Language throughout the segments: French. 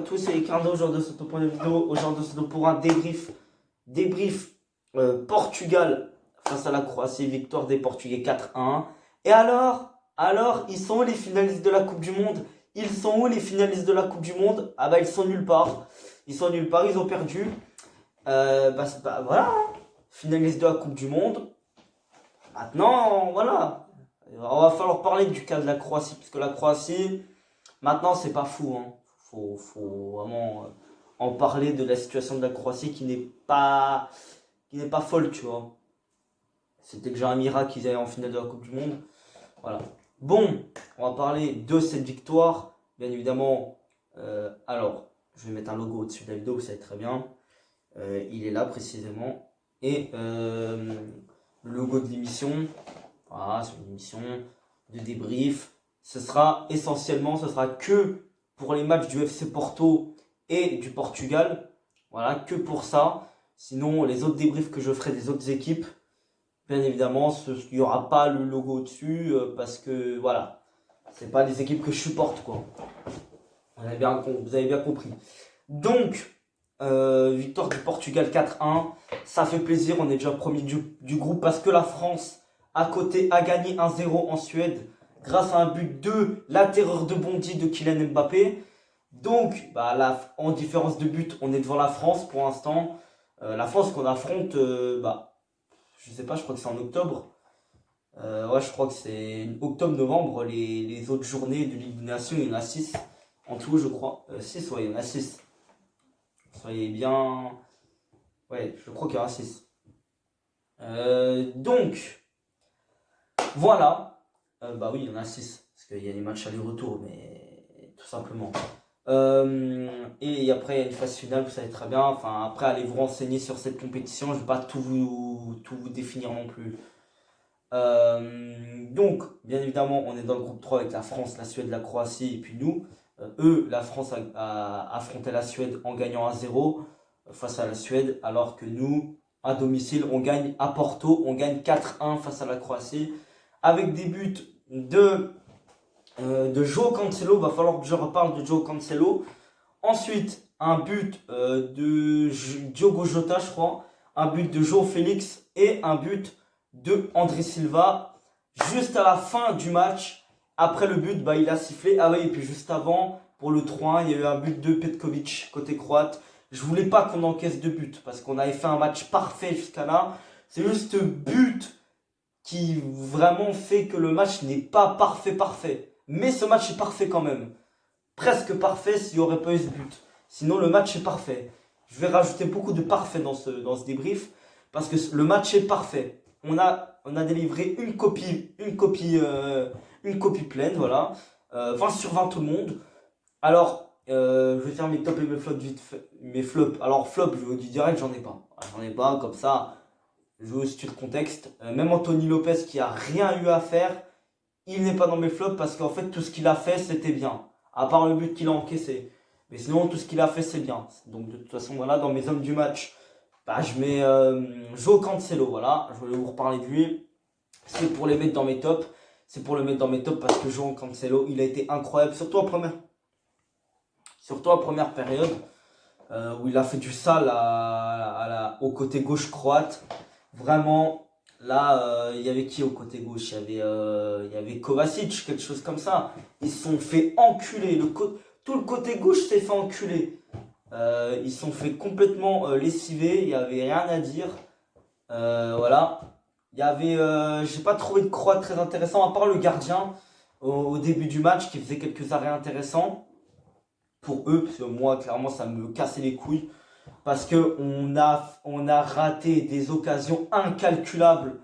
tous, c'est Ricardo. Aujourd'hui, c'est pour une vidéo. Aujourd'hui, c'est pour un débrief Portugal face à la Croatie. Victoire des Portugais 4-1. Et alors, ils sont où les finalistes de la Coupe du Monde? Ils sont où les finalistes de la Coupe du Monde? Ah bah, ils sont nulle part. Ils sont nulle part, ils ont perdu. Voilà, hein. Finalistes de la Coupe du Monde. Maintenant, voilà. On va falloir parler du cas de la Croatie. Parce que la Croatie, maintenant, c'est pas fou, hein. Faut vraiment en parler de la situation de la Croatie qui n'est pas folle, tu vois. C'était déjà un miracle qu'ils aient en finale de la Coupe du Monde. Voilà. Bon, on va parler de cette victoire. Bien évidemment, alors, je vais mettre un logo au-dessus de la vidéo, vous savez très bien. Il est là précisément. Et le logo de l'émission, voilà, c'est une émission de débrief. Ce sera que pour les matchs du FC Porto et du Portugal. Voilà, que pour ça. Sinon, les autres débriefs que je ferai des autres équipes, bien évidemment, il n'y aura pas le logo au-dessus parce que voilà, c'est pas les équipes que je supporte, quoi. Vous avez bien compris. Donc, victoire du Portugal 4-1. Ça fait plaisir, on est déjà premier du groupe parce que la France, à côté, a gagné 1-0 en Suède grâce à un but de la terreur de Bondy de Kylian Mbappé. Donc, en différence de but, on est devant la France pour l'instant. La France qu'on affronte, je sais pas, je crois que c'est en octobre. Ouais, je crois que c'est octobre-novembre. Les autres journées de Ligue des Nations, il y en a 6 en tout, je crois. 6, ouais, il y en a 6. Soyez bien. Ouais, je crois qu'il y en a 6. Donc, voilà. Oui, il y en a 6. Parce qu'il y a les matchs aller-retour, mais tout simplement. Et après, il y a une phase finale, vous savez très bien. Enfin, après, allez vous renseigner sur cette compétition. Je ne vais pas tout vous définir non plus. Donc, bien évidemment, on est dans le groupe 3 avec la France, la Suède, la Croatie et puis nous. La France a affronté la Suède en gagnant 1-0 face à la Suède, alors que nous, à domicile, on gagne à Porto, on gagne 4-1 face à la Croatie, avec des buts de João Cancelo. Va falloir que je reparle de João Cancelo. Ensuite, un but de Diogo Jota, je crois, un but de João Félix et un but de André Silva. Juste à la fin du match, après le but, il a sifflé. Ah oui, et puis juste avant, pour le 3-1, il y a eu un but de Petkovic, côté croate. Je voulais pas qu'on encaisse de but, parce qu'on avait fait un match parfait jusqu'à là. C'est juste ce but qui vraiment fait que le match n'est pas parfait. Mais ce match est parfait quand même. Presque parfait s'il n'y aurait pas eu ce but. Sinon, le match est parfait. Je vais rajouter beaucoup de parfait dans ce débrief, parce que le match est parfait. On a délivré une copie pleine, voilà. 20 sur 20 tout le monde. Alors, je vais faire mes tops et mes flops vite fait. Mes flops. Alors, flop, je vous dis direct, j'en ai pas. J'en ai pas, comme ça, je vous situe le contexte. Même Anthony Lopez qui a rien eu à faire, il n'est pas dans mes flops parce qu'en fait, tout ce qu'il a fait, c'était bien. À part le but qu'il a encaissé. Mais sinon, tout ce qu'il a fait, c'est bien. Donc, de toute façon, voilà, dans mes hommes du match, je mets João Cancelo, voilà. Je voulais vous reparler de lui. C'est pour les mettre dans mes tops. C'est pour le mettre dans mes tops parce que João Cancelo, il a été incroyable. Surtout en première période. Où il a fait du sale au côté gauche croate. Vraiment, là, il y avait qui au côté gauche? Il y avait Kovacic, quelque chose comme ça. Ils se sont fait enculer. Tout le côté gauche s'est fait enculer. Ils se sont fait complètement lessiver. Il n'y avait rien à dire. Voilà. Il y avait, j'ai pas trouvé de croate très intéressant, à part le gardien au début du match qui faisait quelques arrêts intéressants. Pour eux, parce que moi, clairement, ça me cassait les couilles. Parce qu'on a raté des occasions incalculables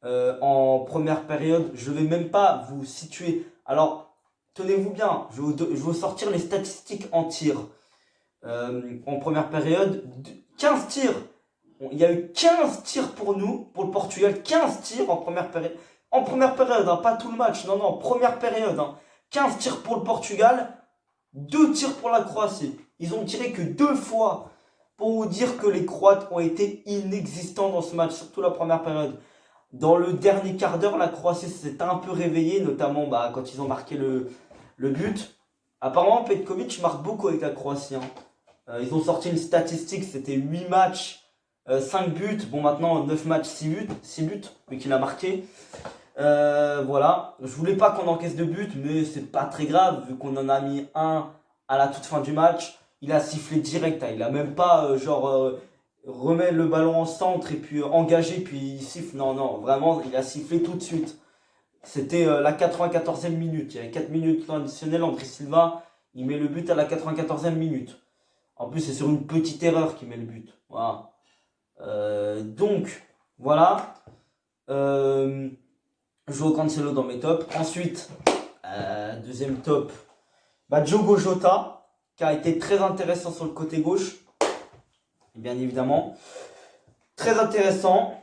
en première période. Je vais même pas vous situer. Alors, tenez-vous bien, je vais vous sortir les statistiques en tir. En première période, 15 tirs. Il y a eu 15 tirs pour nous, pour le Portugal. 15 tirs en première période. En première période, hein, pas tout le match. Non, première période. 15 tirs pour le Portugal, 2 tirs pour la Croatie. Ils ont tiré que 2 fois. Pour vous dire que les Croates ont été inexistants dans ce match, surtout la première période. Dans le dernier quart d'heure, la Croatie s'est un peu réveillée, notamment quand ils ont marqué le but. Apparemment, Petkovic marque beaucoup avec la Croatie, hein. Ils ont sorti une statistique, c'était 8 matchs, 5 buts. Bon, maintenant, 9 matchs, 6 buts, vu qu'il a marqué. Voilà. Je voulais pas qu'on encaisse de buts, mais c'est pas très grave, vu qu'on en a mis un à la toute fin du match. Il a sifflé direct, hein. Il a même pas, remet le ballon en centre et puis engagé, puis il siffle. Non, non, vraiment, il a sifflé tout de suite. C'était la 94e minute. Il y avait 4 minutes additionnelles. André Silva, il met le but à la 94e minute. En plus, c'est sur une petite erreur qu'il met le but. Voilà. Donc, voilà. Joao Cancelo dans mes tops. Ensuite, deuxième top, Diogo Jota, qui a été très intéressant sur le côté gauche. Bien évidemment. Très intéressant.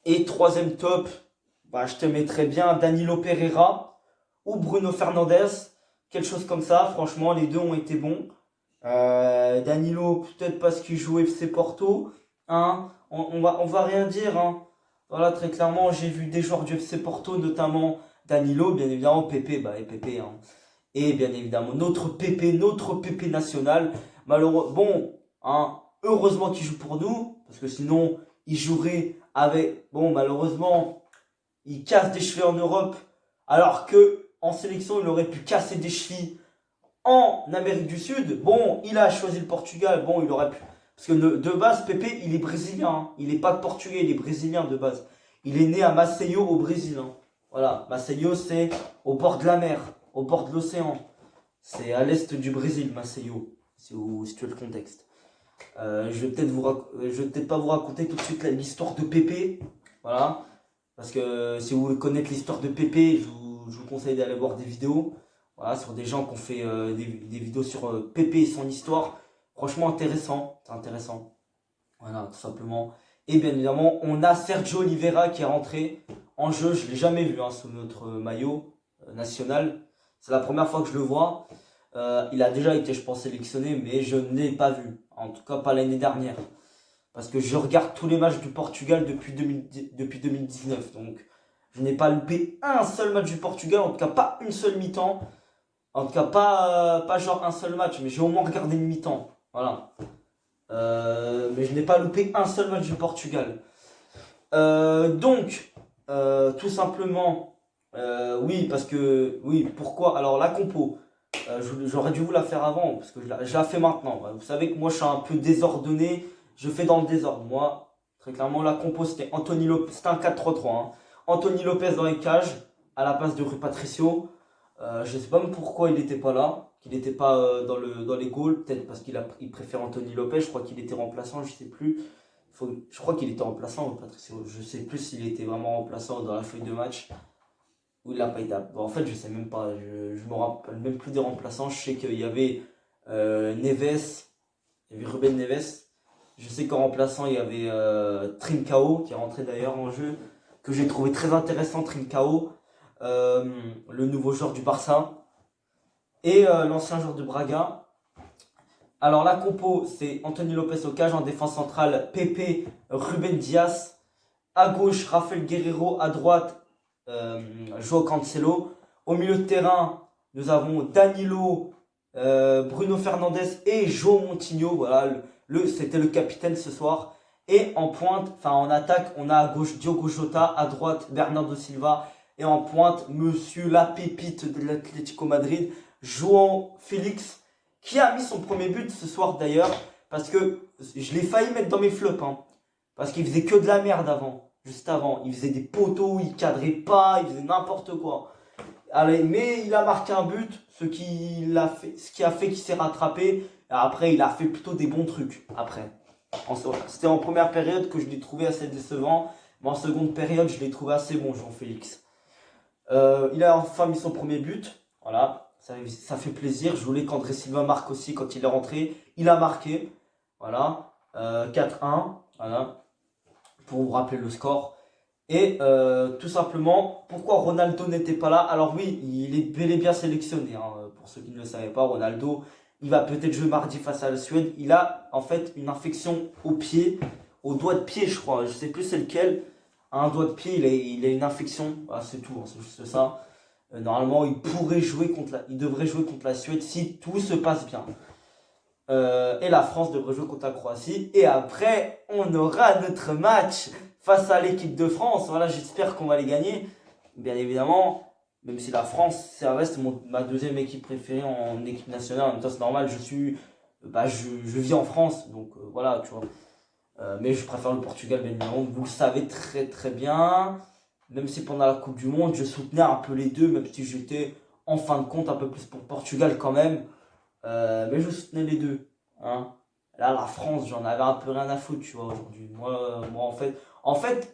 Et troisième top, je te mettrais bien Danilo Pereira ou Bruno Fernandes. Quelque chose comme ça. Franchement, les deux ont été bons. Danilo, peut-être parce qu'il joue FC Porto. Hein, on va rien dire. Hein. Voilà, très clairement, j'ai vu des joueurs du FC Porto, notamment Danilo, bien évidemment, Pépé, et Pépé. Hein. Et bien évidemment, notre Pépé national. Malheureusement, bon, hein, heureusement qu'il joue pour nous, parce que sinon, il jouerait avec. Bon, malheureusement, il casse des chevilles en Europe, alors que en sélection, il aurait pu casser des chevilles en Amérique du Sud. Bon, il a choisi le Portugal. Bon, il aurait pu. Parce que de base, Pépé, il est brésilien. Hein. Il n'est pas portugais, il est brésilien de base. Il est né à Maceió au Brésil. Hein. Voilà, Maceió, c'est au bord de la mer, au bord de l'océan. C'est à l'est du Brésil, Maceió, si tu veux le contexte. Je vais peut-être pas vous raconter tout de suite l'histoire de Pépé. Voilà. Parce que si vous voulez connaître l'histoire de Pépé, je vous conseille d'aller voir des vidéos. Voilà, sur des gens qui ont fait des vidéos sur Pépé et son histoire. Franchement intéressant, c'est intéressant. Voilà, tout simplement. Et bien évidemment, on a Sergio Oliveira qui est rentré en jeu. Je ne l'ai jamais vu sous notre maillot national. C'est la première fois que je le vois. Il a déjà été, je pense, sélectionné, mais je ne l'ai pas vu. En tout cas, pas l'année dernière. Parce que je regarde tous les matchs du Portugal depuis 2019. Donc, je n'ai pas loupé un seul match du Portugal. En tout cas, pas une seule mi-temps. En tout cas, pas genre un seul match. Mais j'ai au moins regardé une mi-temps. Voilà. Mais je n'ai pas loupé un seul match du Portugal. Donc, tout simplement, oui, parce que, oui, pourquoi? Alors, la compo, j'aurais dû vous la faire avant, parce que je la fais maintenant. Vous savez que moi, je suis un peu désordonné, je fais dans le désordre. Moi, très clairement, la compo, c'était Anthony Lopez, c'était un 4-3-3. Hein. Anthony Lopez dans les cages, à la place de Rui Patricio. Je ne sais pas même pourquoi il n'était pas là, qu'il n'était pas dans les goals, peut-être parce qu'il préfère Anthony Lopez, je crois qu'il était remplaçant, je ne sais plus. Je crois qu'il était remplaçant, Patricio. Je ne sais plus s'il était vraiment remplaçant dans la feuille de match ou il n'a pas été. Bon, en fait, je ne sais même pas, je me rappelle même plus des remplaçants. Je sais qu'il y avait Neves, il y avait Ruben Neves. Je sais qu'en remplaçant, il y avait Trincao, qui est rentré d'ailleurs en jeu, que j'ai trouvé très intéressant, Trincao. Le nouveau joueur du Barça et l'ancien joueur de Braga. Alors la compo, c'est Anthony Lopez au cage, en défense centrale Pepe, Ruben Dias, à gauche Rafael Guerreiro, à droite Joao Cancelo. Au milieu de terrain, nous avons Danilo, Bruno Fernandes et João Montinho. Voilà, c'était le capitaine ce soir. Et en pointe, en attaque, on a à gauche Diogo Jota, à droite Bernardo Silva. Et en pointe, monsieur la pépite de l'Atlético Madrid, João Félix, qui a mis son premier but ce soir d'ailleurs, parce que je l'ai failli mettre dans mes flops, hein, parce qu'il faisait que de la merde avant, juste avant. Il faisait des poteaux, il cadrait pas, il faisait n'importe quoi. Allez, mais il a marqué un but, ce qui a fait qu'il s'est rattrapé. Et après, il a fait plutôt des bons trucs. Après, c'était en première période que je l'ai trouvé assez décevant, mais en seconde période, je l'ai trouvé assez bon, João Félix. Il a enfin mis son premier but. Voilà, ça fait plaisir. Je voulais qu'André Silva marque aussi quand il est rentré. Il a marqué. Voilà, 4-1. Voilà, pour vous rappeler le score. Et tout simplement, pourquoi Ronaldo n'était pas là? Alors oui, il est bel et bien sélectionné. Hein, pour ceux qui ne le savaient pas, Ronaldo, il va peut-être jouer mardi face à la Suède. Il a en fait une infection au pied, au doigt de pied, je crois. Je sais plus c'est lequel. Un doigt de pied, il a une infection. Voilà, c'est tout, hein, c'est juste ça. Normalement, il devrait jouer contre la Suède si tout se passe bien. Et la France devrait jouer contre la Croatie. Et après, on aura notre match face à l'équipe de France. Voilà, j'espère qu'on va les gagner. Bien évidemment, même si la France, ça reste ma deuxième équipe préférée en équipe nationale. En même temps, c'est normal, je vis en France. Donc voilà, tu vois. Mais je préfère le Portugal, bien évidemment. Vous le savez très très bien. Même si pendant la Coupe du Monde, je soutenais un peu les deux, même si j'étais en fin de compte un peu plus pour Portugal quand même. Mais je soutenais les deux. Hein. Là, la France, j'en avais un peu rien à foutre, tu vois, aujourd'hui. Moi en fait,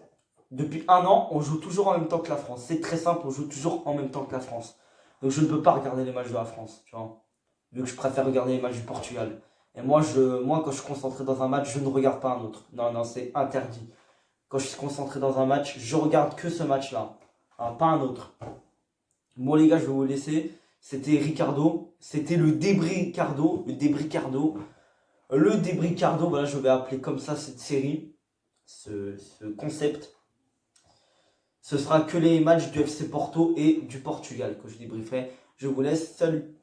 depuis un an, on joue toujours en même temps que la France. C'est très simple, on joue toujours en même temps que la France. Donc je ne peux pas regarder les matchs de la France, tu vois. Vu que je préfère regarder les matchs du Portugal. Et moi, quand je suis concentré dans un match, je ne regarde pas un autre. Non, non, c'est interdit. Quand je suis concentré dans un match, je regarde que ce match-là. Hein, pas un autre. Bon les gars, je vais vous laisser. C'était Ricardo. C'était le débricardo. Le débricardo, voilà, je vais appeler comme ça cette série. Ce concept. Ce sera que les matchs du FC Porto et du Portugal que je débrieferai. Je vous laisse. Salut.